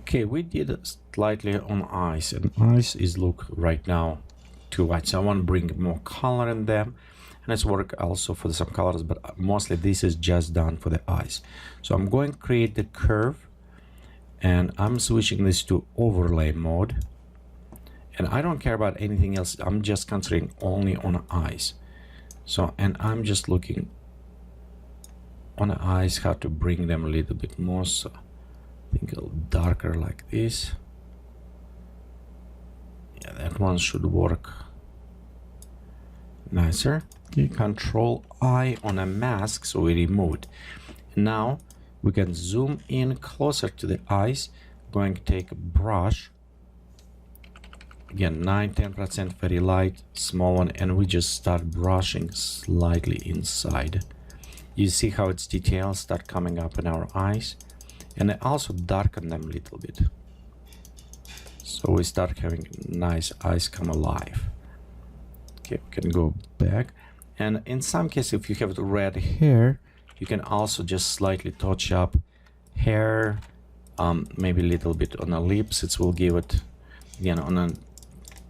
Okay, we did slightly on eyes, and eyes is look right now too white, so I want to bring more color in them, and it's work also for some colors, but mostly this is just done for the eyes. So I'm going to create the curve, and I'm switching this to overlay mode, and I don't care about anything else. I'm just concentrating only on eyes. So, and I'm just looking on the eyes how to bring them a little bit more. So I think a little darker like this. Yeah, that one should work nicer. Okay, Control I on a mask, so we remove it. Now we can zoom in closer to the eyes. Going to take a brush, again 9-10%, very light, small one, and we just start brushing slightly inside. You see how its details start coming up in our eyes, and I also darken them a little bit, so we start having nice eyes come alive. Okay, we can go back, and in some cases if you have the red hair, you can also just slightly touch up hair, maybe a little bit on the lips. It will give it, again, on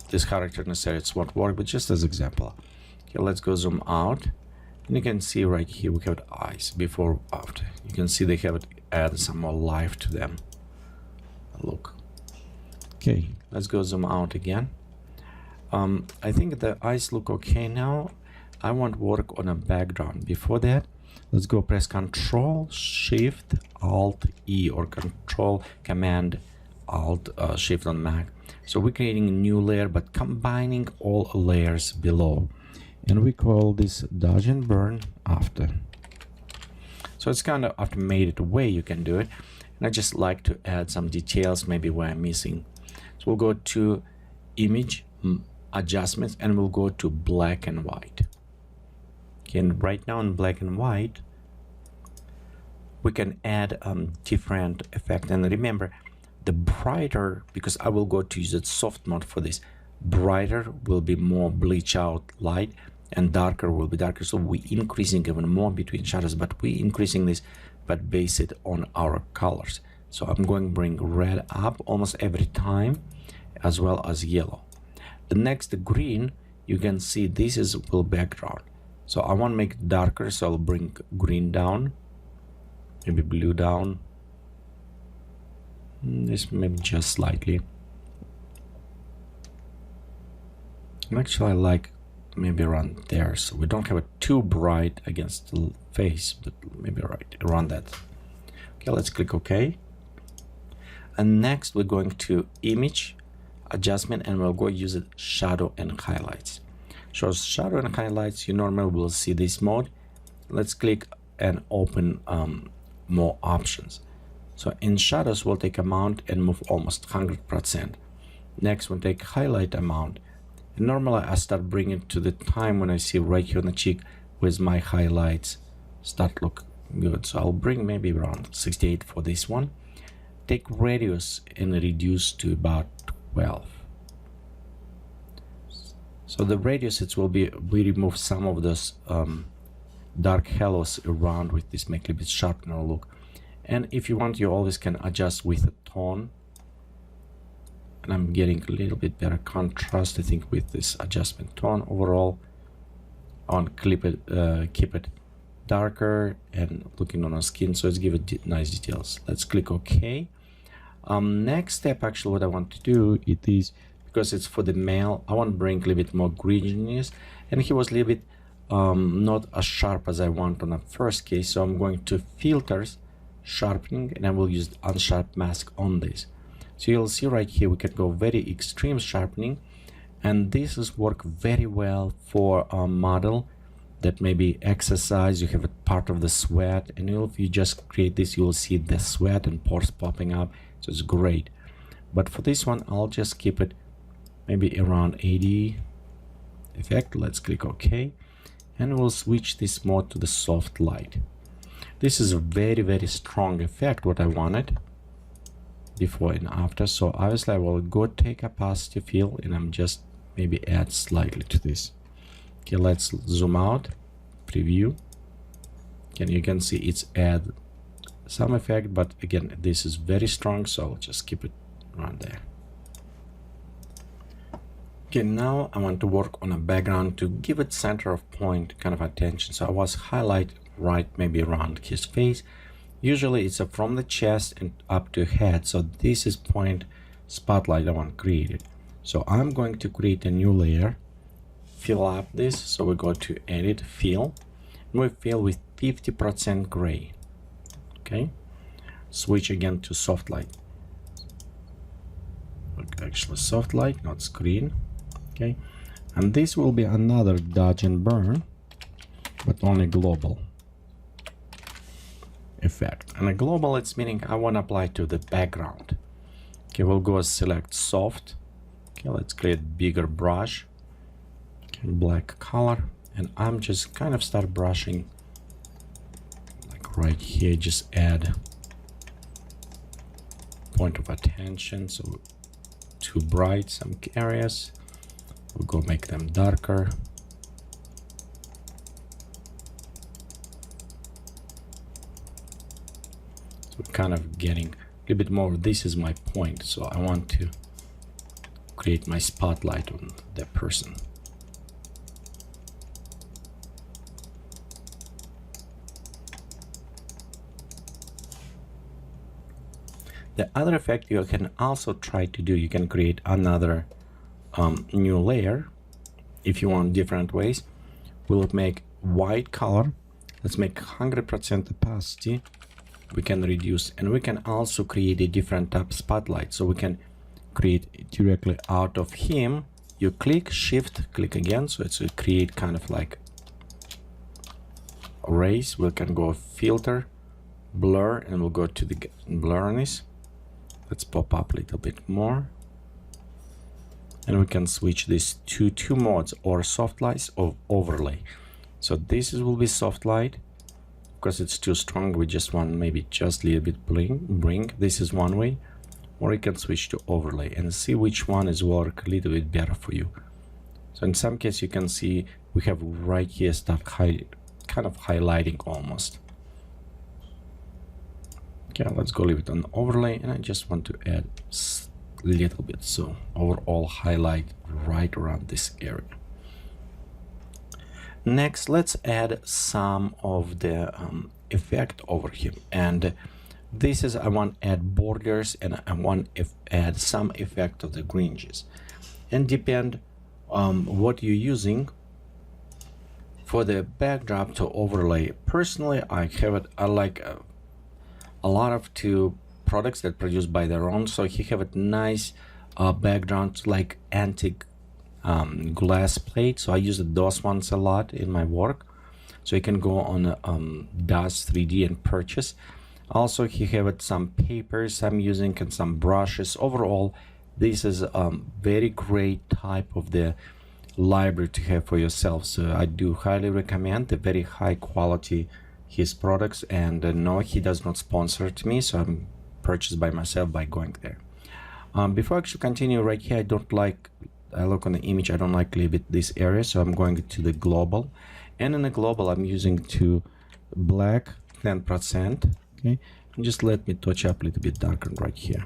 this character necessarily it won't work, but just as example. Okay, let's go zoom out, and you can see right here we have eyes before, after. You can see they have it add some more life to them. Look. Okay, let's go zoom out again. I think the eyes look okay now. I want work on a background. Before that, let's go press Control Shift Alt E, or Control Command Alt Shift on Mac. So we're creating a new layer, but combining all layers below, and we call this Dodge and Burn After. So it's kind of automated way you can do it, and I just like to add some details maybe where I'm missing. So we'll go to Image Adjustments, and we'll go to Black and White. Okay, and right now in Black and White we can add different effect. And remember, the brighter, because I will go to use it soft mode for this, brighter will be more bleach out light, and darker will be darker. So we increasing even more between shadows, but we increasing this but base it on our colors. So I'm going to bring red up almost every time, as well as yellow. The next, the green, you can see this is will background, so I want to make it darker, so I'll bring green down, maybe blue down, this maybe just slightly. And actually I like maybe around there, so we don't have it too bright against the face, but maybe right around that. Okay, let's click OK. And next we're going to Image Adjustment, and we'll go use it Shadow and Highlights. So Shadow and Highlights, you normally will see this mode. Let's click and open more options. So in shadows we'll take amount and move almost 100%. Next we'll take highlight amount, and normally I start bringing it to the time when I see right here on the cheek with my highlights start look good. So I'll bring maybe around 68 for this one. Take radius and reduce to about 12. So the radius, it will be, we remove some of those dark halos around with this, make a little bit sharper look. And if you want, you always can adjust with a tone, and I'm getting a little bit better contrast, I think, with this adjustment tone overall. On keep it darker and looking on our skin, so let's give it nice details. Let's click OK. Next step, actually what I want to do, it is, because it's for the male, I want to bring a little bit more greenness, and he was a little bit not as sharp as I want on the first case. So I'm going to Filters, Sharpening, and I will use unsharp mask on this. So you'll see right here we can go very extreme sharpening, and this is work very well for a model that maybe exercise, you have a part of the sweat, and if you just create this, you will see the sweat and pores popping up, so it's great. But for this one, I'll just keep it maybe around 80 effect. Let's click OK, and we'll switch this mode to the soft light. This is a very, very strong effect, what I wanted before and after. So obviously I will go take opacity fill, and I'm just maybe add slightly to this. Okay, let's zoom out, preview, and you can see it's add some effect, but again, this is very strong, so I'll just keep it around there. Okay, now I want to work on a background to give it center of point kind of attention. So I was highlight right maybe around his face. Usually it's from the chest and up to head. So this is point spotlight I want created. So I'm going to create a new layer, fill up this. So we go to edit, fill, and we fill with 50% gray. Okay, switch again to soft light. Actually soft light, not screen. Okay, and this will be another dodge and burn, but only global effect. And a global, it's meaning I want to apply to the background. Okay, we'll go select soft. Okay, let's create bigger brush. Okay, black color, and I'm just kind of start brushing like right here. Just add point of attention. So too bright some areas. We'll go make them darker. So we're kind of getting a little bit more. This is my point, so I want to create my spotlight on that person. The other effect you can also try to do, you can create another new layer if you want different ways. We'll make white color. Let's make 100% opacity. We can reduce, and we can also create a different type spotlight. So we can create it directly out of him. You click, shift, click again. So it's a create kind of like erase. We can go filter, blur, and we'll go to the blurriness. Let's pop up a little bit more. And we can switch this to two modes, or soft lights or overlay. So this will be soft light. Because it's too strong, we just want maybe just a little bit bring. This is one way. Or you can switch to overlay and see which one is work a little bit better for you. So in some case you can see we have right here stuff kind of highlighting almost. Okay, let's go leave it on overlay, and I just want to add a little bit, so overall highlight right around this area. Next, let's add some of the effect over here, and this is I want to add borders, and I want to add some effect of the gringes, and depend what you're using for the backdrop to overlay. Personally, I have it. I like a lot of two products that produced by their own, so he have a nice background like antique glass plate. So I use those ones a lot in my work. So you can go on DAS 3D and purchase. Also, he have some papers I'm using and some brushes. Overall, this is a very great type of the library to have for yourself. So I do highly recommend the very high quality his products, and no, he does not sponsor to me, so I'm purchased by myself by going there. Before I actually continue, right here I look on the image, I don't like leave it this area, so I'm going to the global, and in the global I'm using to black 10%. Okay, and just let me touch up a little bit darker right here.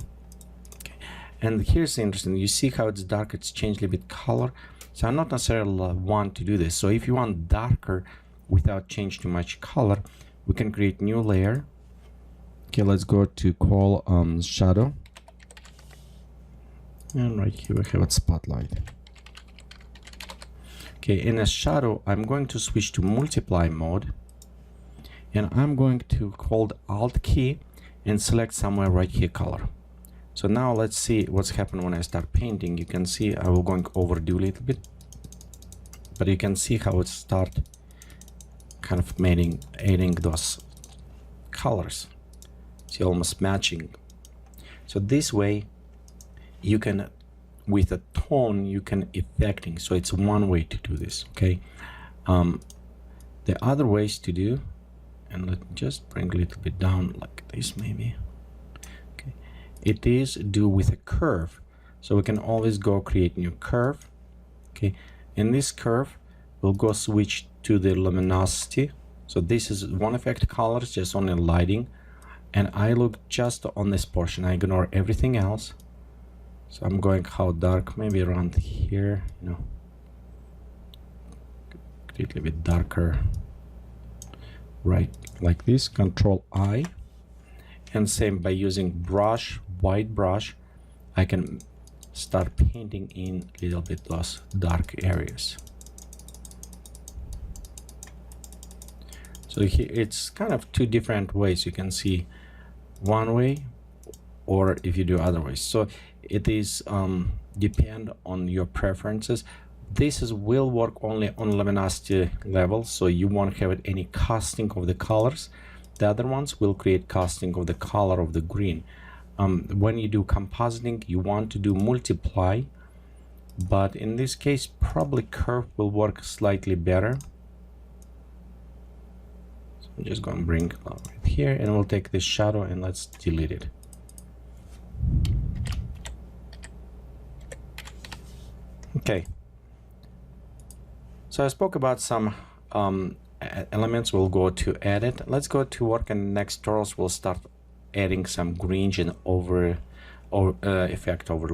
Okay, and here's interesting, you see how it's dark, it's changed a little bit color. So I'm not necessarily want to do this. So if you want darker without change too much color, we can create new layer. Okay, let's go to call shadow, and right here we have a spotlight. Okay, in a shadow I'm going to switch to multiply mode, and I'm going to hold Alt key and select somewhere right here color. So now let's see what's happened when I start painting. You can see I will going overdo a little bit, but you can see how it start kind of adding those colors. See, almost matching. So this way you can, with a tone, you can effecting. So it's one way to do this. Okay, the other ways to do, and let me just bring a little bit down like this maybe. Okay, it is do with a curve. So we can always go create new curve. Okay, in this curve we'll go switch to the luminosity. So this is one effect colors, just only lighting. and I look just on this portion. I ignore everything else. So I'm going how dark, maybe around here, you know, a little bit darker, right, like this. Control I, and same by using brush, white brush, I can start painting in a little bit those dark areas. So here it's kind of two different ways. You can see one way, or if you do other ways. So it is depend on your preferences. This will work only on luminosity level, so you won't have any casting of the colors. The other ones will create casting of the color of the green. When you do compositing, you want to do multiply, but in this case probably curve will work slightly better. So I'm just going to bring right here, and we'll take this shadow and let's delete it. Okay, so I spoke about some elements. We'll go to edit. Let's go to work, and next tutorials we'll start adding some green and effect overlay.